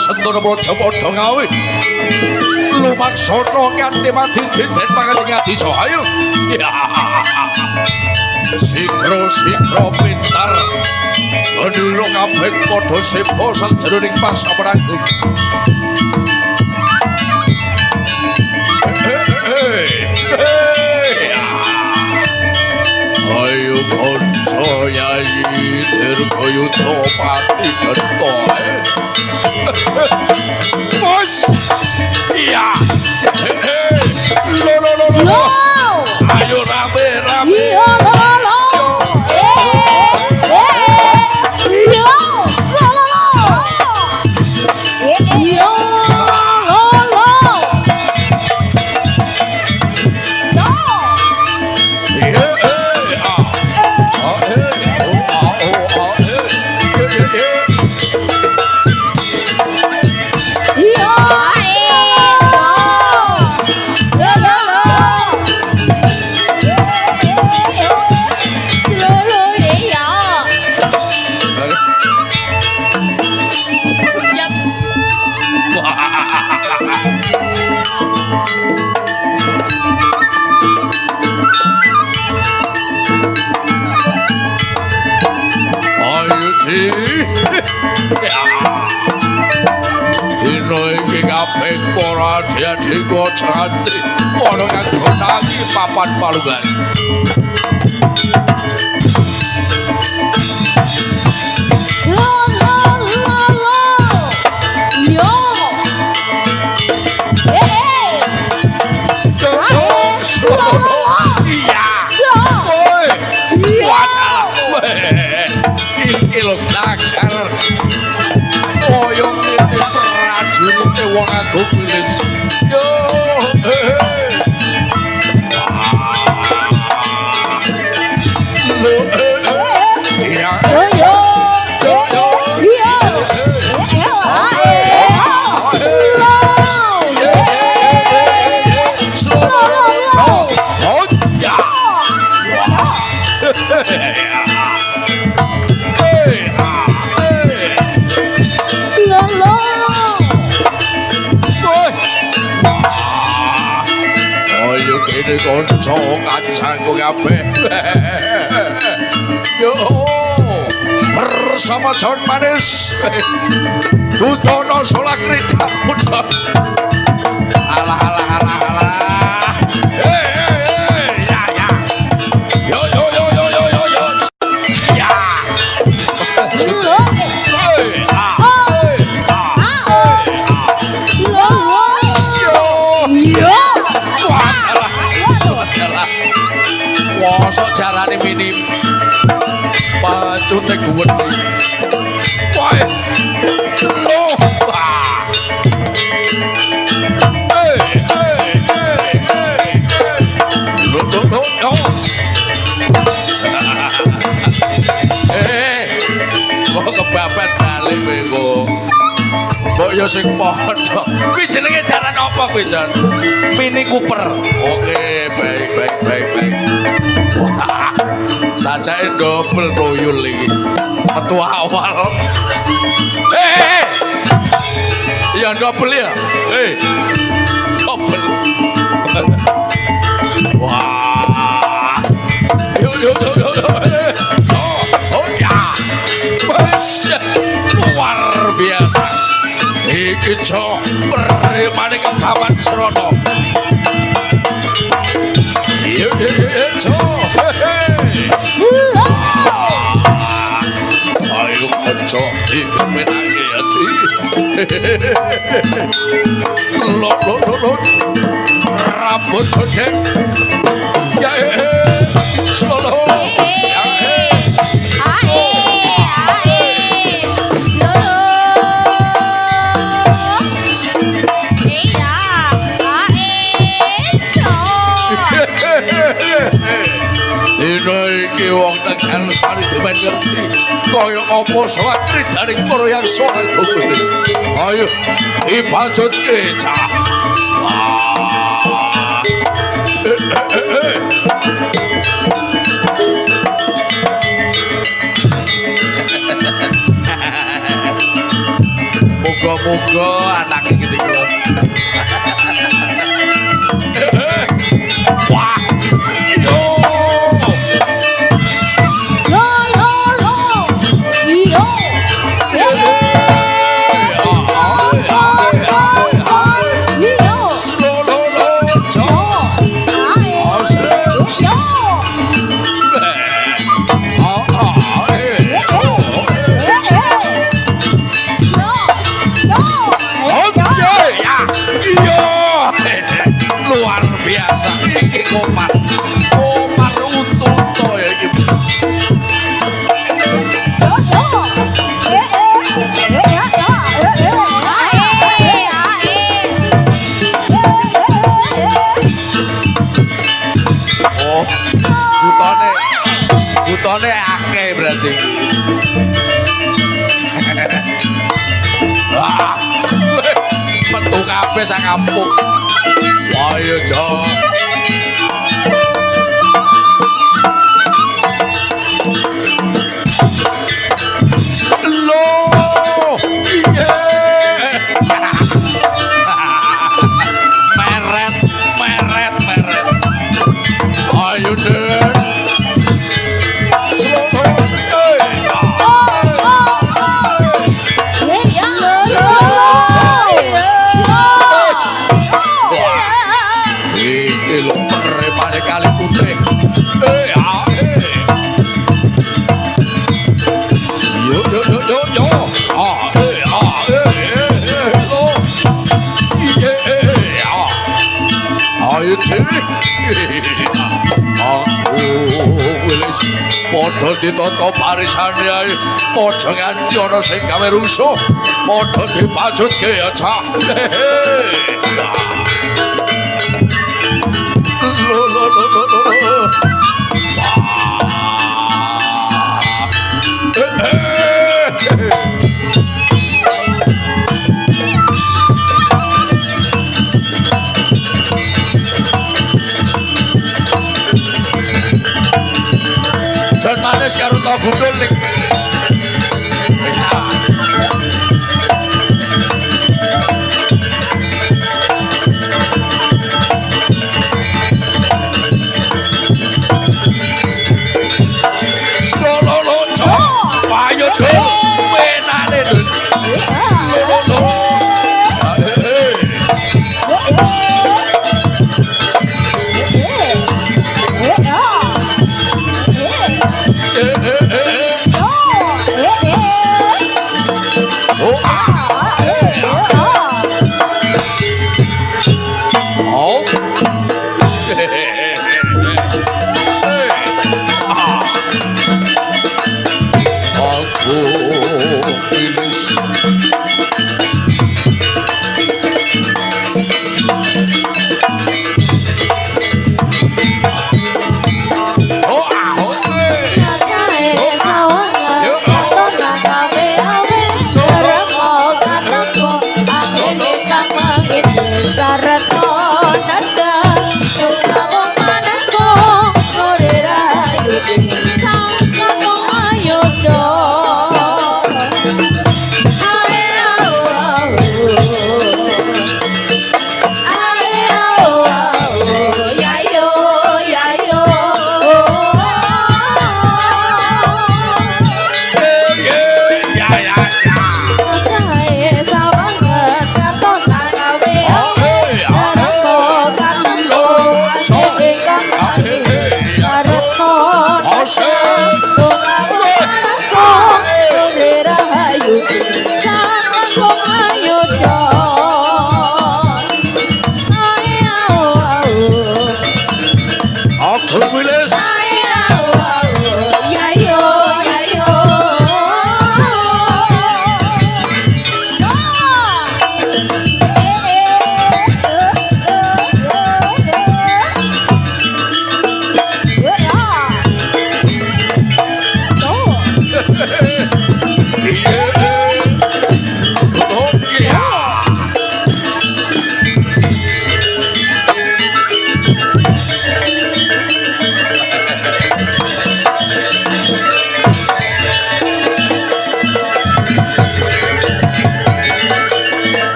sentara praja padha ngawe lumaksana kanthi mati dinten pangaling ati Cahaya sikro pintar penduduk kabeh padha sepa sajroning pasamurangung ayo kanca yayi dirgayuda pati denta bos iya lo ayo rame iya lo jadi gua cantik orang yang kotaki papan palungan wong aku tulis yo ini konco kancangku kabeh yo bersama John Manis Dutono Solakrita muda alah ya yo ya mosok jarane minim pacute guwedhe wae oh kok kebabas bali kowe kok ya sing padha kuwi jenenge jaran apa kuwi Jan Mini Cooper oke baik sajake double toyol iki metu awal ya double ya double wah yo oh ya luar biasa iki cok peremane kepaman serono yo cok ayo kanca iki menangi ati lo rambut bedeng ya solo ya iki wong Tegal sari demen ngerti kaya apa sawetri dari para yang sowan gede ayo dipasutke cah Muga-muga anake iki kuwi. Wah. Yo. Luar biasa iki Komar. Komar untu ya iki. Oh, butone akeh berarti. Wah, metu kabeh sak kampung. Ayo Jawa. Loh, iya. Meret. Ayo Den. Kali putih. Yo. Ayo ciri. Aku wis padha ditata parisane ae. Aja nganti ana sing gawe rusuh. Padha dipajutke ya, Cak. Jan manis karo to gundul ning.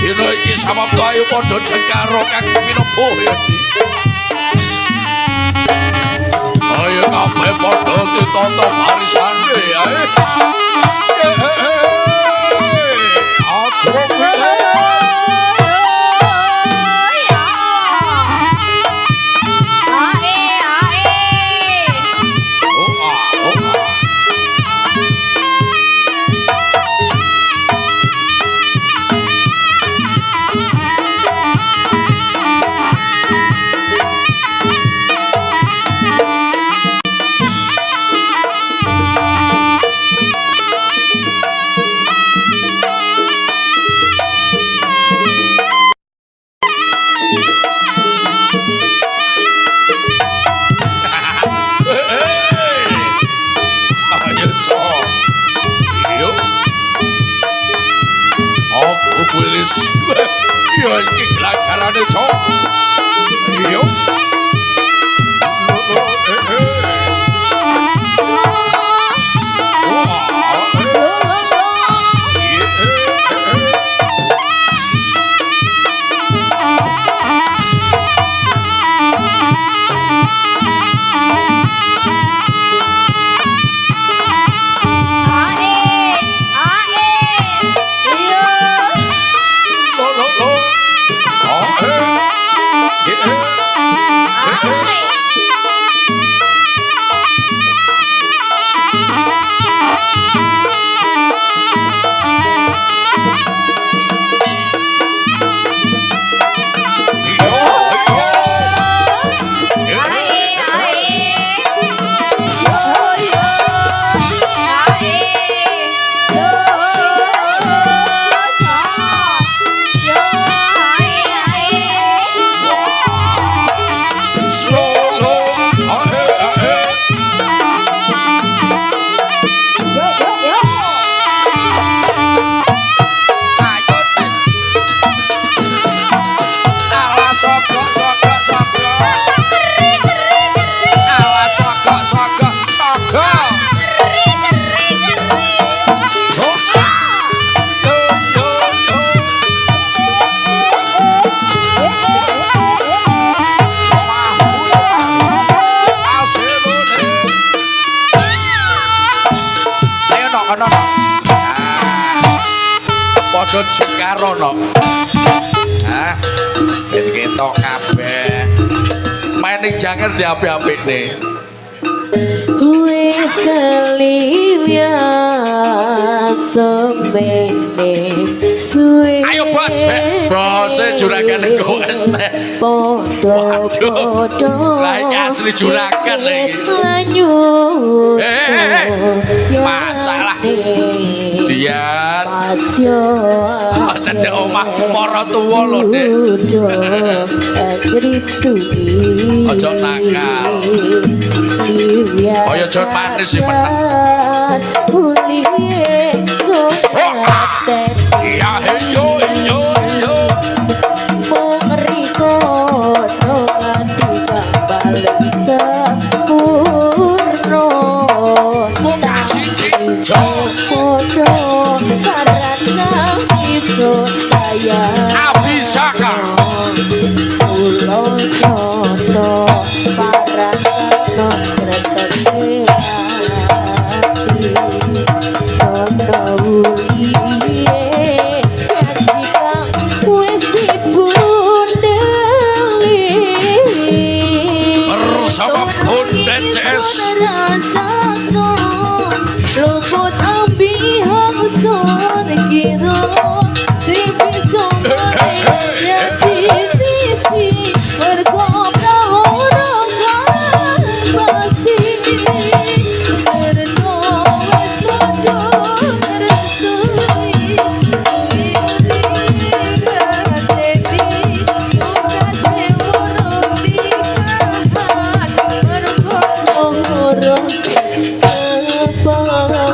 dina iki samapta ayo padha jengkaro kang pinopo ya Ji. Ayo kabeh padha ditata barisane ae. Aku yo iki gelagarane cok. Yo. Padha jengkaro no. Hah? Ben ketok kabeh. Main ning janger di apik-apikne. Wis keliwat semene suwe. Ayo bos, bose juragan go es teh. Podo-podo. Lah iki asli juragan iki. Masalah. Dian. Aja dek omah mara tuwa lho, Dik. Aja nakal. Kaya jot manis sih meneng. Iya yo yo yo. Mengeriku dengan tidak balik sempurna. Kasih cinta. Foto karena itu saya. Abisaka. Pulau Joto para tertekan. Bersama Bondet CS Luput ambi hangson kira Sipi songai Yati sisi Berkobra orang Pasti Serta wes kodok Tersui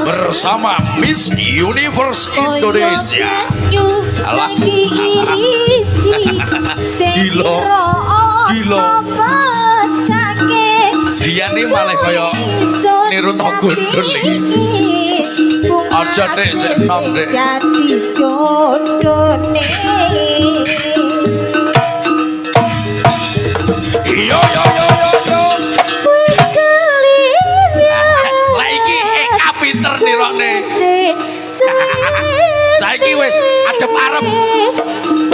bersama Miss Universe Indonesia. Alah. Gila. Gila. Dia nih malah kaya niru Togondol iki. Aja dek sik nom dek. Jati jodone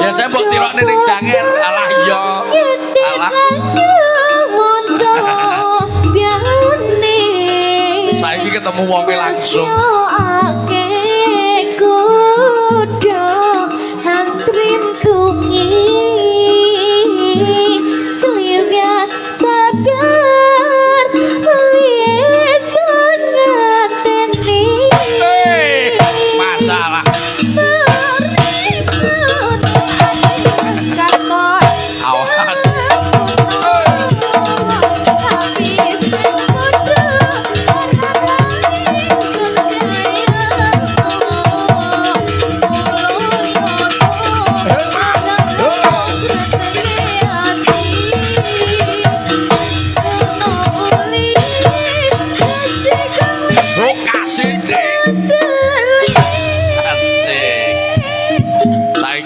Ya saya mbok tirokne ning janger. Alah iya. Alah. Saiki ketemu wonge langsung. Masalah. Awas.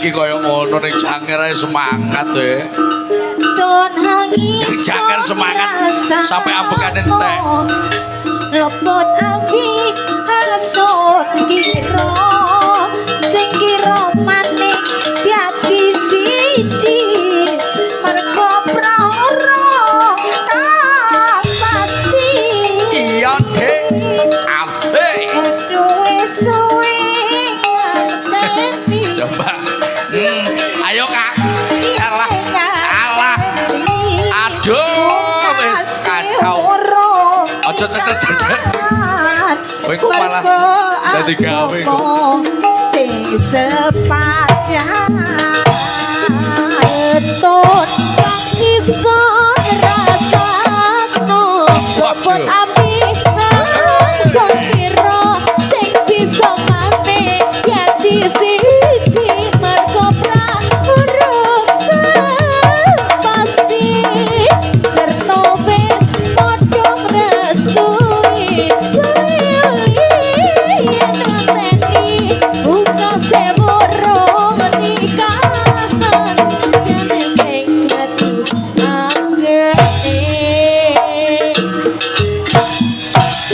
Kaya ngono ning janger ae semangat e. Ning janger semangat sampai ambekane entek. Lopot abi hasut kira sing kira maning diaki siji mergo prara pasti. Iya, Dik. Asik. Duwe suwe Coba. Ayo Kak. Alah. Alah. Aduh, wis kacau. Aja cedek-cedek. Kowe kok malah dadi gawe kok. Sing sepadan etut iso rasakno bobot api kira sing bisa mane dadi siji mergo prahuruf pasti serta wis padha ngrestui yen ngateni buka seworo nikahan jane sing dadi anggere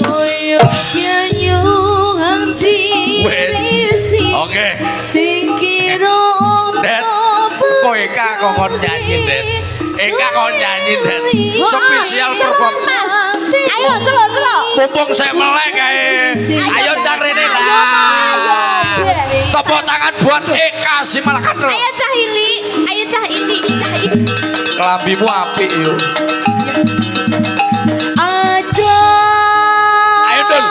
koyo pianyu hati Oke. sing kira Det, kowe Kak kok nyanyi, Det. Kak kok nyanyi, Det. Spesial performance. Ayo celok. Mumpung saya melek kae. Ayo ndang rene lah. Tepuk tangan buat Eka Simalakandro. Ayo Cah Ili. Kelambimu apik yo. Aja. Ayo Dul.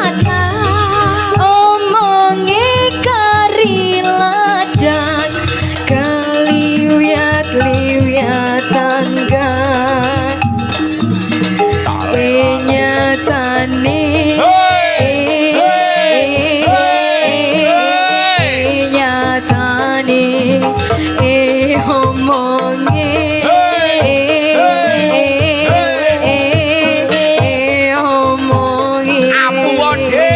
Aja. Omongi kari ladang kaliwat tangga. Nyatane nyatane omonge omonge Apu wode.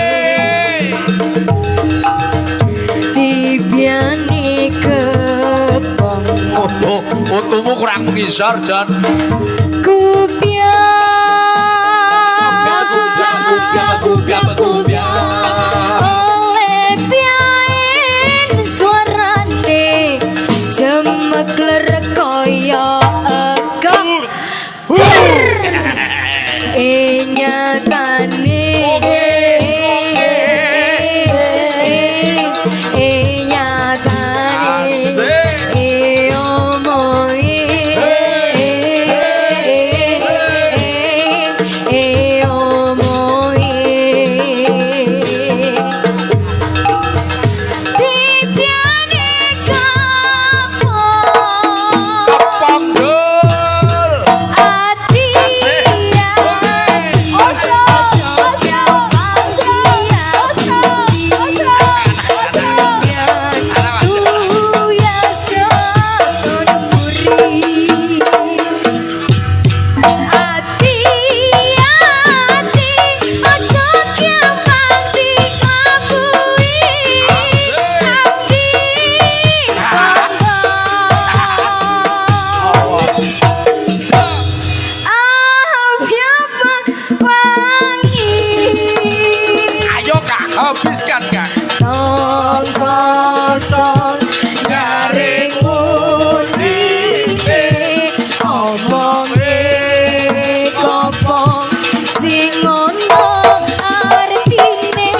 tibiane kepong Utuhmu kurang mengisar, Jan. oleh piain suarane jemekler kaya egok nyatane kosong nyaring uripe omonge kopong sing ono artine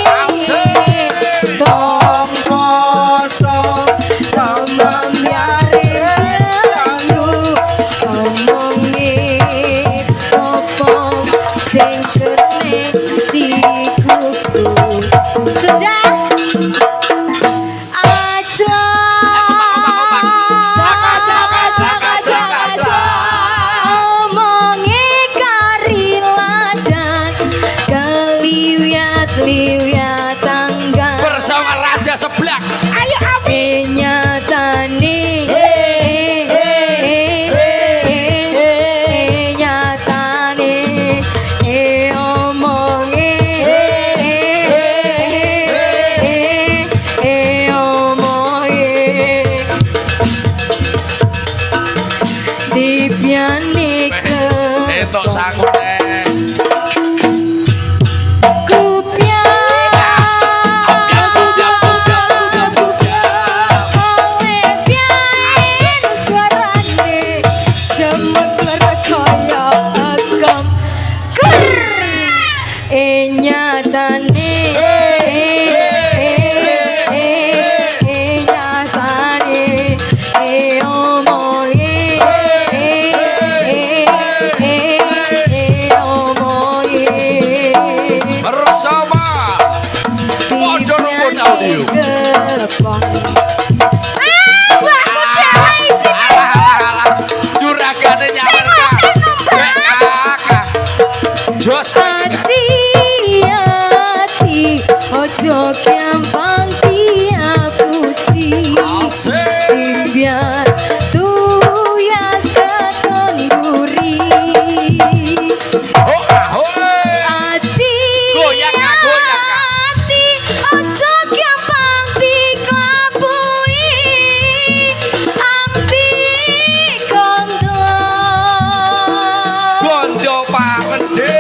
tong kosong tamam nyaring omonge kopong sing kene dikuku sudah bersama Raja Seblak. Ayo Ami. Nyatane nyatane omonge omonge dipiane ke Entuk sakune. Juragane nyawer Jos hati-hati ojo gampang diapusi biar tuyas ketenduri hati-hati ojo gampang diklabui ambi gondo parende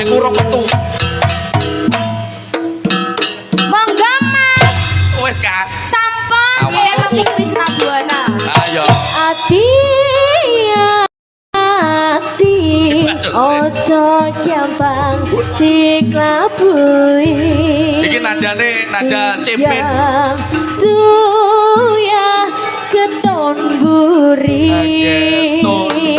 kurang metu. Monggo Mas. Wes Kak. Sampun. Ya tapi Krisna Buana. Ayo. Hati ojo gampang diklabui. Iki nadane nada cemen. Tuyas keton buri. Keton buri.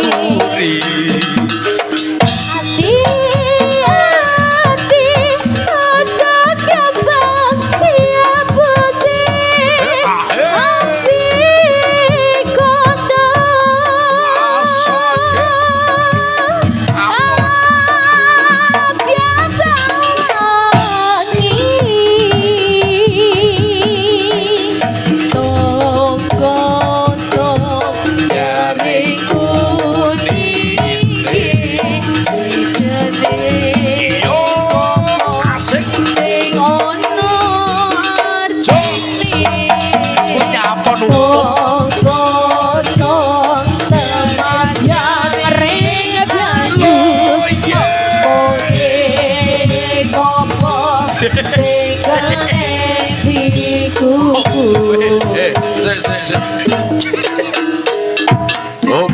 Oh,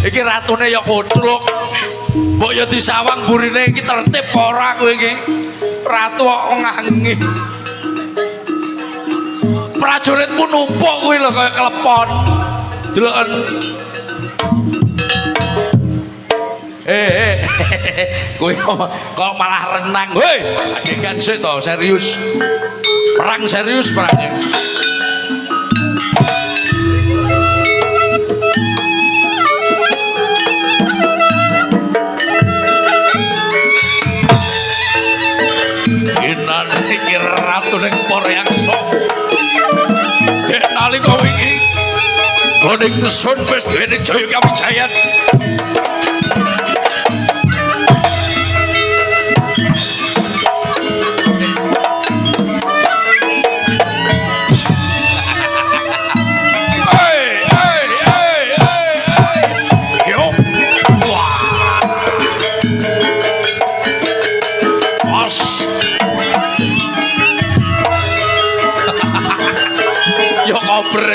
iki ratune ya koclok. Mbok ya disawang burine iki tertib ora kowe iki. Ratu kok ngangi. Prajuritmu numpuk kuwi lho kaya klepon. Deloken. Kowe kok malah renang. Hei, adegan sik to, serius. Perang serius perangnya. nalika wingi Goning sun wis duweni jaya kawijayan.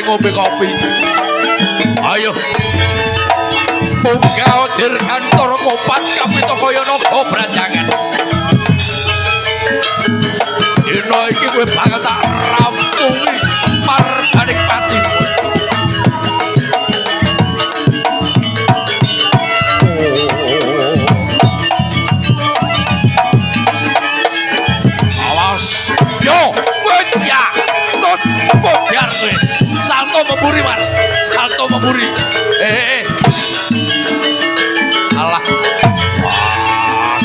Ngombe kopi. Ayo. Munggah dir kantor kopat Kapita kaya naga branjangan. Dina iki kowe bakal tak rampungi marganing patimu. Awas. Yo, wajah. Not kodar kowe. Salto memburi man, salto memburi. Alah. Wah.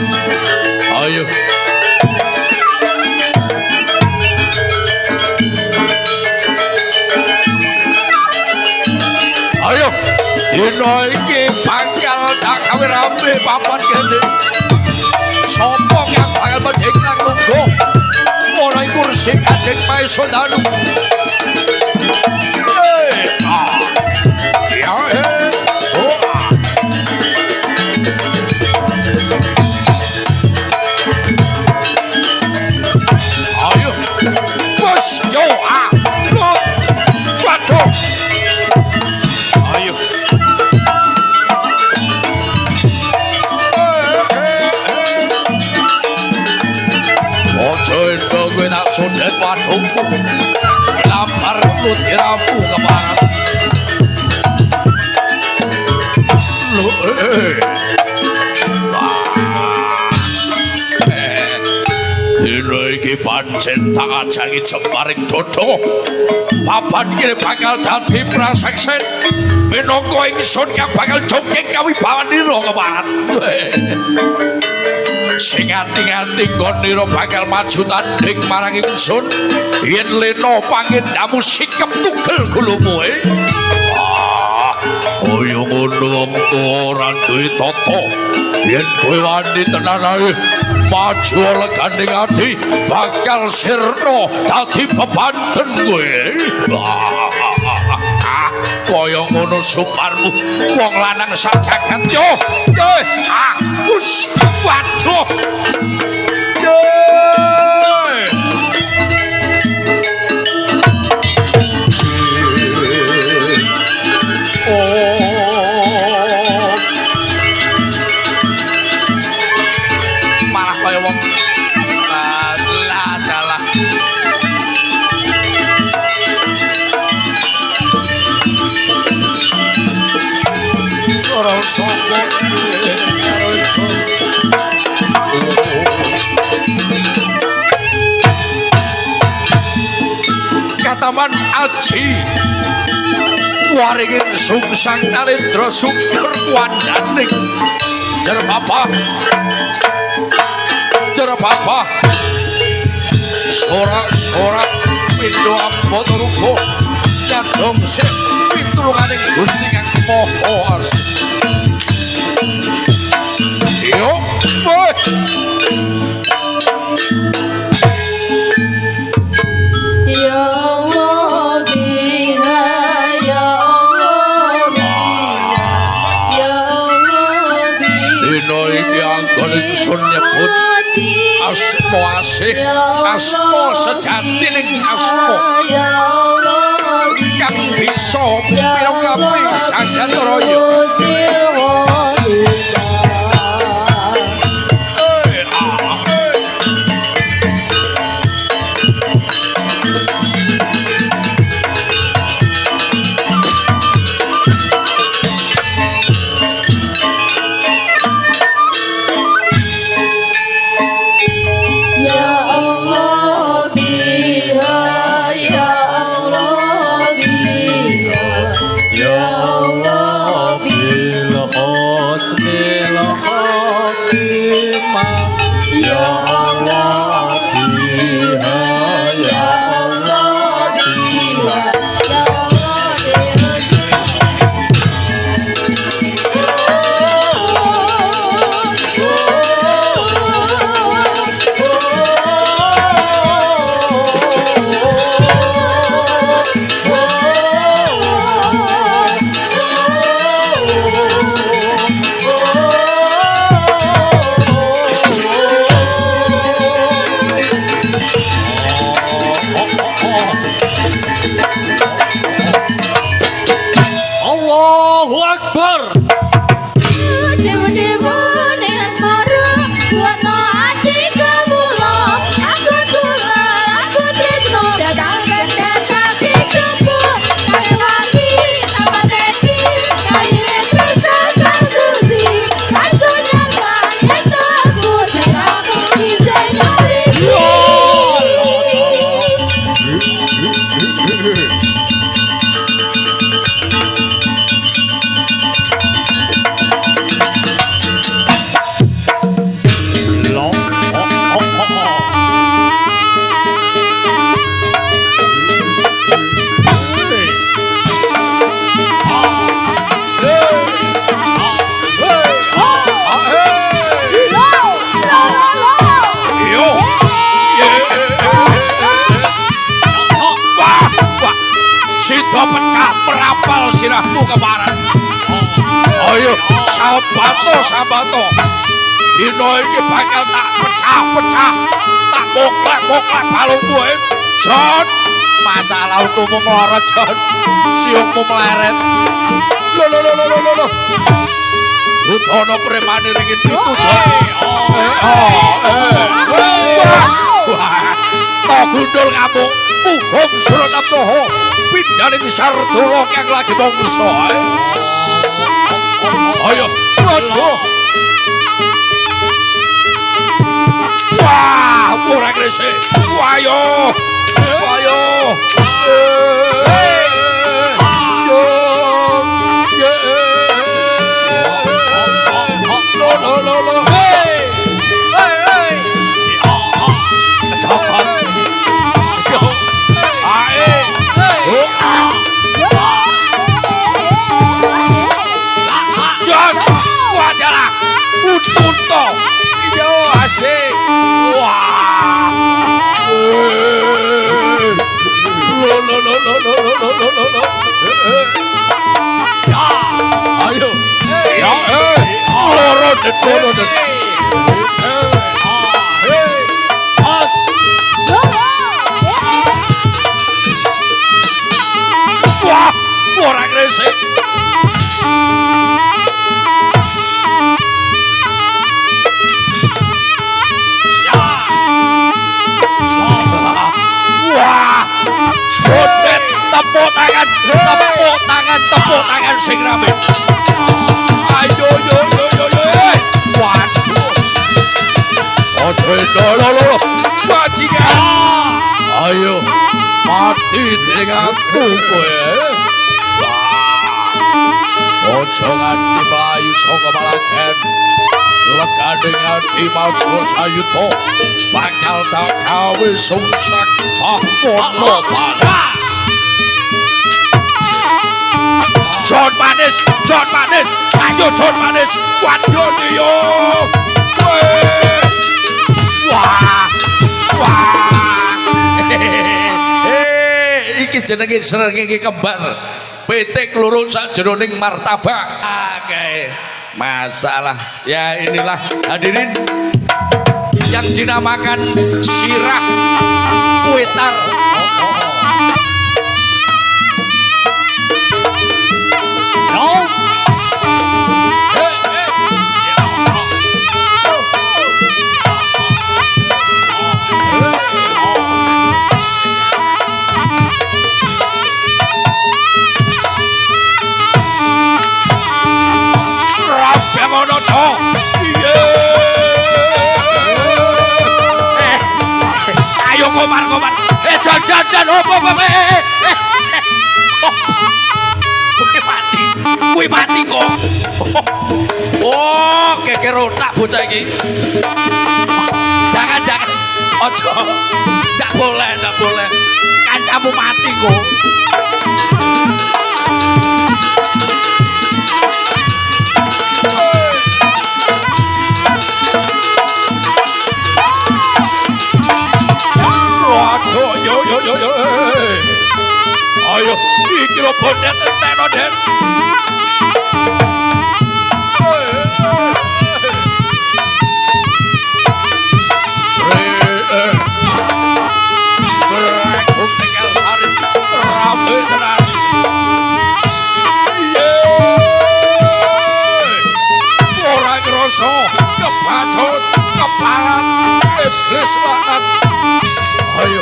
Ayo. Ayo. Dina iki bakal tak gawe rame papan kene. Sopo kang bakal mendhek nang lungguh? Ana ing kursi Kanjeng Maesundanu. Sundet wadungku lamparku dirapu keparat lu dina iki pancen tak ajangi jembaring dodo papan kene bakal dadi praseksen minangka ingsun kang bakal jongking kawibawanira keparat sing ati-ati konira bakal maju tanding marang ingsun yen lena pangendamu sikep tugel gulumu kaya ngono mengko ora duwe tata yen kowe wani tenan ae maju leganding ati bakal sirna dadi bebanten kowe kaya ngono suparmu wong lanang sak jagat yo us waduh yo malah kaya wong dalah ora sapa Kataman aji waringin sungsang kalendra sumber wandaning jerpapa sorak pindo amboto ruko nyadong sih pitulunganing Gusti kang maha asih yo boy Ya Allah biha ya Allah biha ya Allah biha dina iki anggon ingsun nyebut asma asih asma sejatining asma ya Allah kang bisa pira-pira jagat raya ya Allah biha ya sirahmu kemarin. Ayo, sabato. Dino iki bakal tak pecah-pecah. Tak moklek-moklek balungmu, Jon. Masalah untukmu melorot, Jon. Siungmu meleret. Loh. Rutono premane ringin itu, Jon. Toh gundul kamu. Muhum Suranatoho. Pindaning Sardula kang lagi mongso. Ayo, waduh. Wah, ora gresik. Ayo. Lo. Tunto. Yo asik. Wah. Lo. Ya. Ayo. Ya. Loro det. Wah, ora gresik. Bodet, tepuk tangan sing rame. Ayo. Waduh. Ojo lo. Bajingan. Ayo, mati denganku kowe. Ojo nganti mlayu saka Malaken. Legane nganti maca sayuta bakal tak gawe sungsak apa pada. Jon manis. Ayo Jon manis. Waduh yo. Wah. Iki jenenge srengenge kembar. Pitik loro sajroning martabak. Oke. Masalah. Ya inilah hadirin yang dinamakan sirah kuitar. Ayo komar. Jan opo. Kuwi mati kok. Oh, keker otak bocah iki. Jangan. Ojo. Ndak boleh. Kancamu mati kok. Yo. Ayo, iki lho bodet entekno, Den. Ora ngrasa kebacut, keparat, iblis banget. Ayo.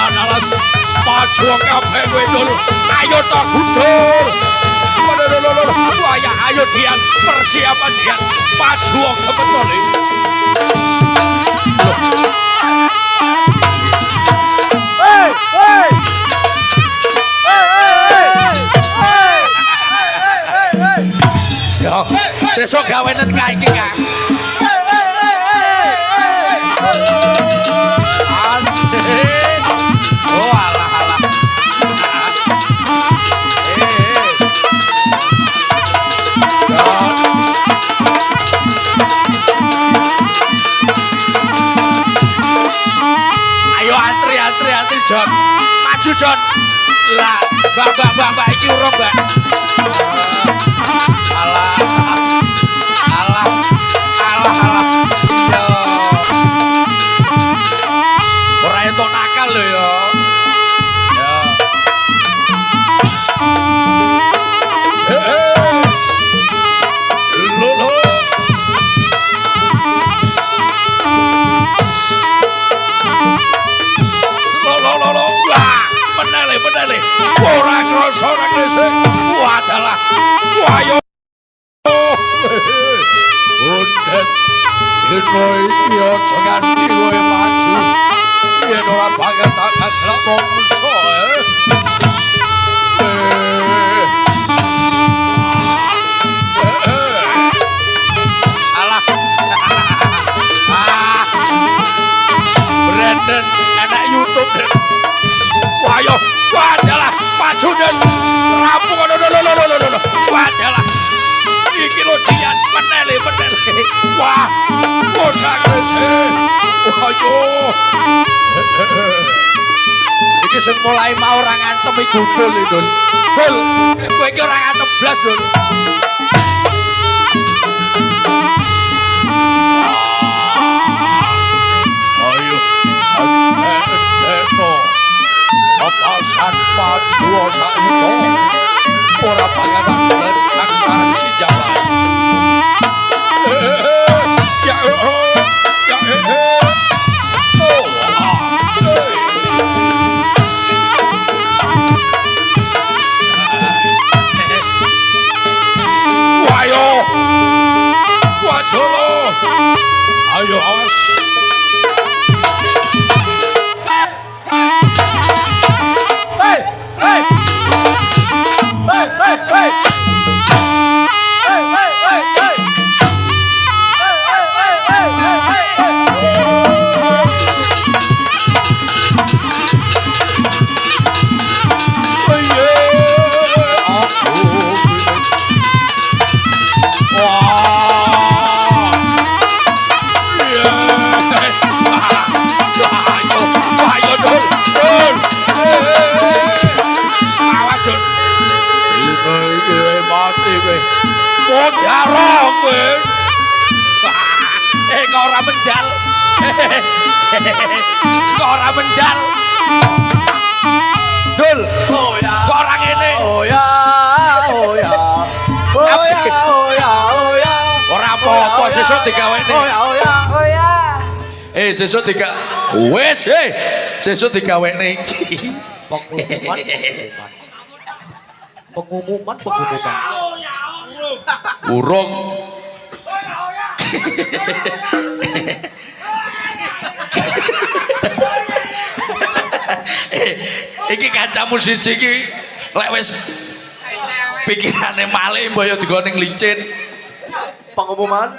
Alas maju kabeh kowe dulu. Ayo to gundul. Ayo Dian, persiapan Dian. Maju kebetul iki. Hey. Yo, sesuk gawenan kae iki, Kang. Oh alah. Ayo antri Jon. Maju Jon. Lah Mbak iki urung, Mbak. Alah. Iya. Ora entuk nakal lho ya. Ya. Lho. Lho. Wah, menele. Ora krasa ora krese. Wadalah. Wah yo. Undet. Dino iki aja nganti kowe maju. Yen ora banget tak gaglak mongso Alah. Brandon anak YouTube. Wah yo, wadalah maju dan rampung lho. Wadalah. Iki lho dian menele. Wah, ora krese. Wah yo. Iki sing mulai mau ora ngantem iki gundul iki, Dul. Dul, kowe iki ora ngantem blas, Dul. Ayo, ayo. Papasan maju saiki. Ora panganan kang cara sinjala. Ayo awas. Darong kowe. Kok ora mendal. Kok ora mendal. Dul. Oh ya. Kok ora ngene? Oh ya. Ora apa-apa sesuk digawene. Oh ya. Sesuk wis sesuk digawene iki. Pengumuman. Urung. Iki kancamu siji iki lek wis pikirane malih mbaya digone licin. Pengumuman.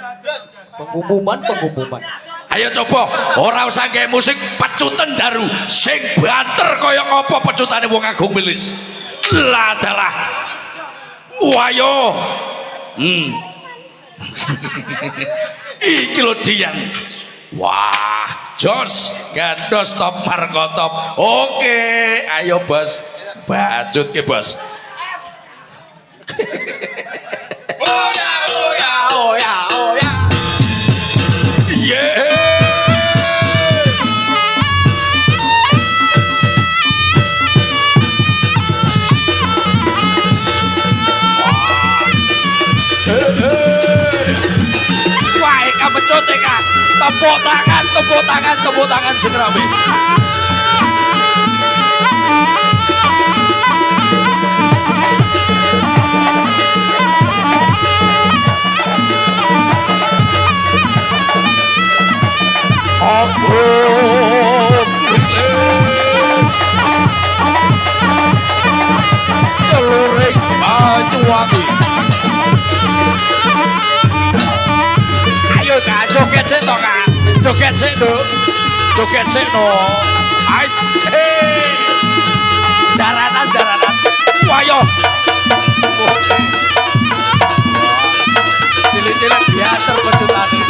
Ayo coba, ora usah gawe musik pecuten daru sing banter kaya ngapa pecutane wong Agung Wilis. Lah dalah. Wayo. Iki lho Dian. Wah, jos gandos top markotop. Oke, ayo bos. Bajut ke bos. Oh ya. Yeah. Tepuk tangan sing rame. Celuring maju wangi. Ayo Kak, joget sik to Kak. Joget sik no. Ais. Jaranan. Wayo. Cilik-cilik biater pecutane.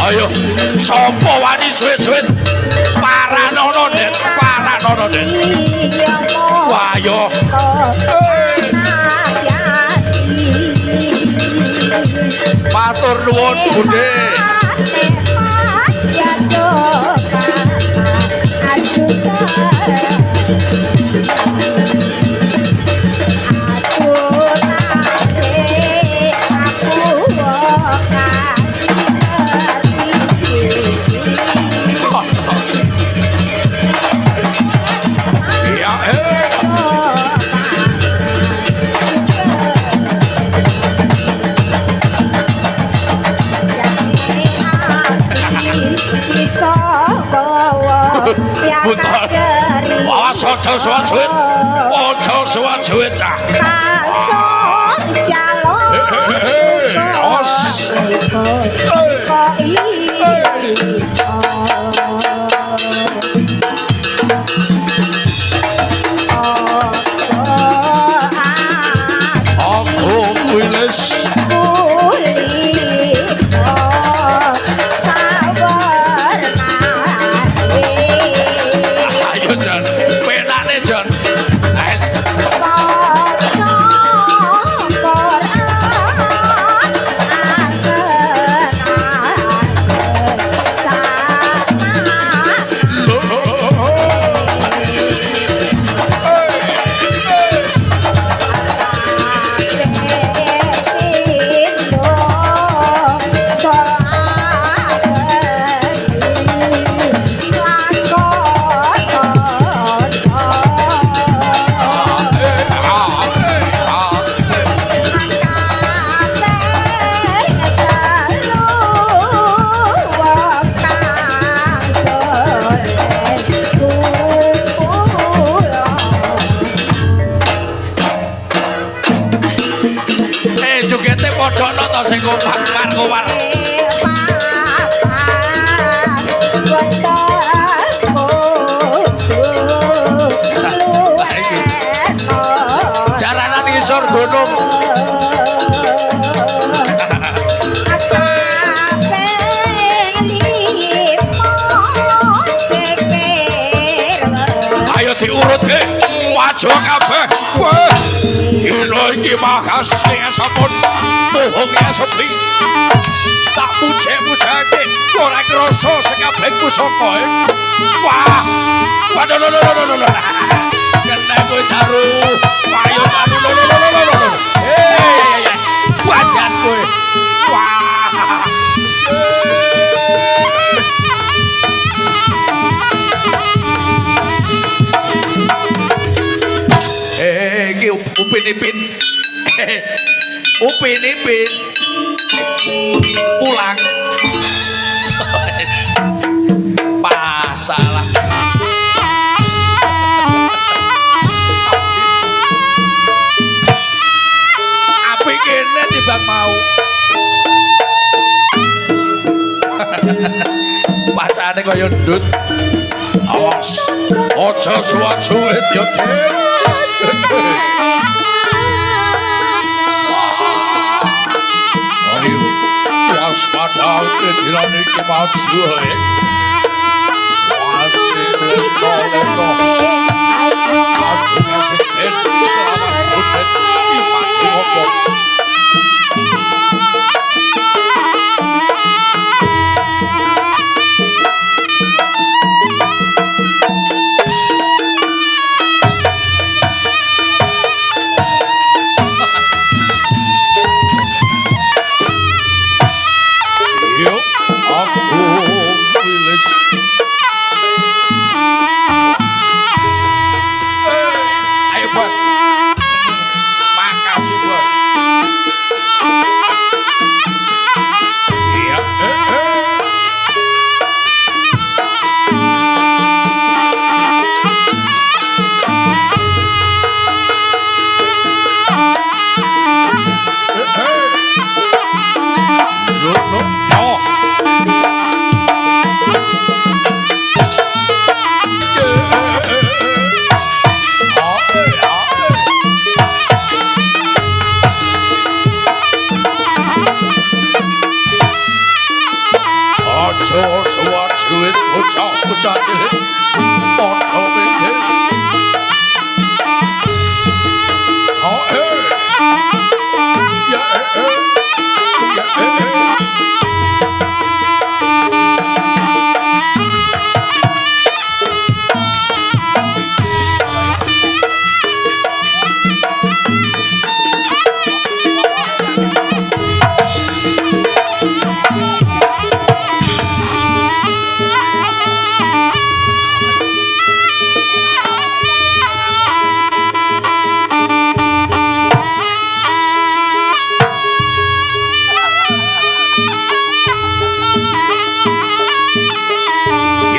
Ayo, sapa wani suwe-suwe? Paranono, Den. Paranono, Den. Wah, ayo. Matur nuwun, Budhe. Awas aja suwat-suwit. Aja suwat-suwit cah. Awas. Aku wilis. Ayo Jan, penane Jan. Guys. Jogete padha ana ta sing komar-komar. Jaranan ngisor gunung. Ayo diurut ke wajah kabeh. Wah. Dino iki makasih sampun bohongnya sepi. Tak puji-pujake ora krasa sekabeh pusaka. Wah. Waduh lho. Kena kowe taru. Ayo taru lho. Hei. Wajan kowe. Wah. Iki Upin-Ipin. Upin-Ipin. Pulang. Masalah. Apik kene timbang mau. Pacane kaya ndut. Awas. Aja suwat-suwit yo, Dik. Ayo, waspada kediran iki maju ae. Leko. Aku ngasih udah iki maju opo. Joshua cilik bocah cilik padha mikir oh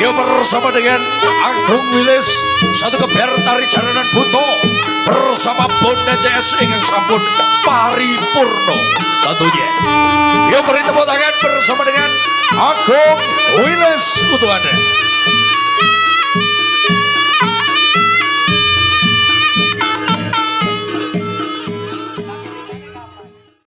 ya bersama dengan Agung Wilis satu keber tari jaranan buto bersama Bonda CS yang sampun paripurno tentunya yuk beri tepuk tangan bersama dengan Agung Wilis utuhannya.